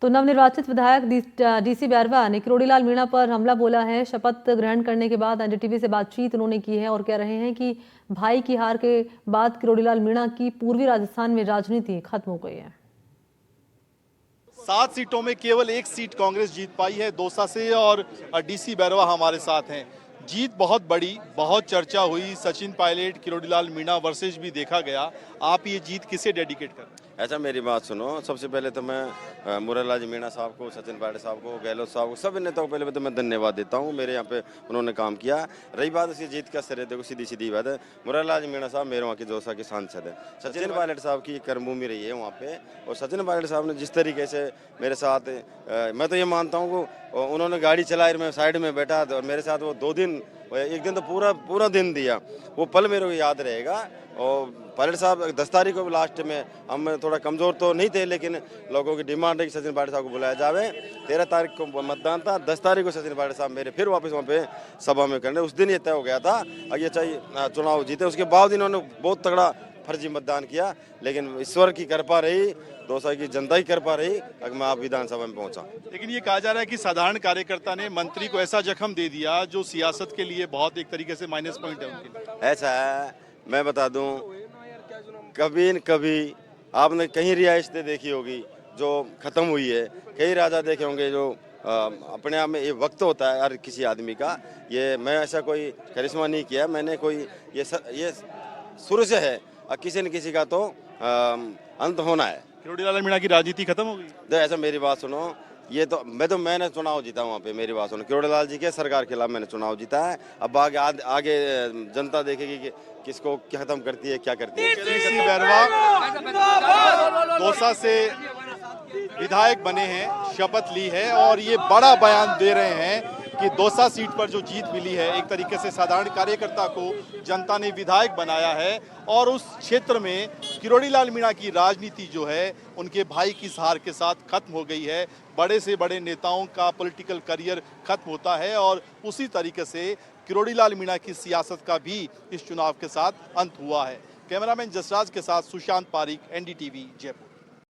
तो नवनिर्वाचित विधायक डीसी बैरवा ने किरोड़ीलाल मीणा पर हमला बोला है। शपथ ग्रहण करने के बाद एनडीटीवी से बातचीत उन्होंने की है और कह रहे हैं कि भाई की हार के बाद किरोड़ीलाल मीणा की पूर्वी राजस्थान में राजनीति खत्म हो गई है। 7 सीटों में केवल 1 सीट कांग्रेस जीत पाई है दौसा से और डीसी बैरवा हमारे साथ हैं। जीत बहुत बड़ी, बहुत चर्चा हुई। सचिन पायलट, किरोड़ीलाल मीणा वर्सेस भी देखा गया। आप ये जीत किसे डेडिकेट कर? ऐसा मेरी बात सुनो, सबसे पहले तो मैं मुरलीलाल जी मीणा साहब को, सचिन पायलट साहब को, गहलोत साहब को, सभी नेताओं को पहले तो मैं धन्यवाद देता हूँ। मेरे यहाँ पे उन्होंने काम किया। रही बात इसकी जीत का सर, देखो सीधी बात है, मुरलीलाल जी मीणा साहब मेरे वहाँ के दौसा के सांसद हैं। सचिन पायलट साहब की कर्मभूमि रही है वहाँ पे, और सचिन पायलट साहब ने जिस तरीके से मेरे साथ, मैं तो ये मानता हूँ कि उन्होंने गाड़ी चलाई, मैं साइड में बैठा और मेरे साथ वो 2 दिन, एक दिन तो पूरा दिन दिया। वो पल मेरे को याद रहेगा। और पायलट साहब 10 तारीख को लास्ट में, हम थोड़ा कमज़ोर तो नहीं थे, लेकिन लोगों की डिमांड है कि सचिन पायलट साहब को बुलाया जावे। 13 तारीख को मतदान था, 10 तारीख को सचिन पायलट साहब मेरे फिर वापस वहाँ पे सभा में करने, उस दिन ये तय हो गया था अगर ये चाहिए चुनाव जीते। उसके बाद इन्होंने बहुत तगड़ा फर्जी मतदान किया, लेकिन ईश्वर की कृपा रही, दौसा की जनता की कृपा रही, अगर मैं आप विधानसभा में पहुंचा। लेकिन ये कहा जा रहा है कि साधारण कार्यकर्ता ने मंत्री को ऐसा जख्म दे दिया जो सियासत के लिए बहुत एक तरीके से माइनस पॉइंट है उनके। ऐसा है, मैं बता दूं, कभी न कभी आपने कहीं रियासतें देखी होगी जो खत्म हुई है, कई राजा देखे होंगे जो अपने आप में ये वक्त होता है हर किसी आदमी का। ये मैं ऐसा कोई करिश्मा नहीं किया, मैंने कोई ये शुरू से है, और किसी न किसी का तो अंत होना है। किरोड़ीलाल मीणा की राजनीति खत्म हो गई? तो ऐसा मेरी बात सुनो, ये तो मैंने चुनाव जीता वहाँ पे, मेरी बात सुनो, किरोड़ीलाल जी के सरकार के खिलाफ मैंने चुनाव जीता है। अब आगे जनता देखेगी कि किसको क्या खत्म करती है, क्या करती है। डीसी बैरवा दौसा से विधायक बने हैं, शपथ ली है और ये बड़ा बयान दे रहे हैं कि दौसा सीट पर जो जीत मिली है, एक तरीके से साधारण कार्यकर्ता को जनता ने विधायक बनाया है और उस क्षेत्र में किरोड़ीलाल मीणा की राजनीति जो है उनके भाई की हार के साथ खत्म हो गई है। बड़े से बड़े नेताओं का पॉलिटिकल करियर खत्म होता है और उसी तरीके से किरोड़ीलाल मीणा की सियासत का भी इस चुनाव के साथ अंत हुआ है। कैमरामैन जसराज के साथ सुशांत पारिक, एनडीटीवी, जयपुर।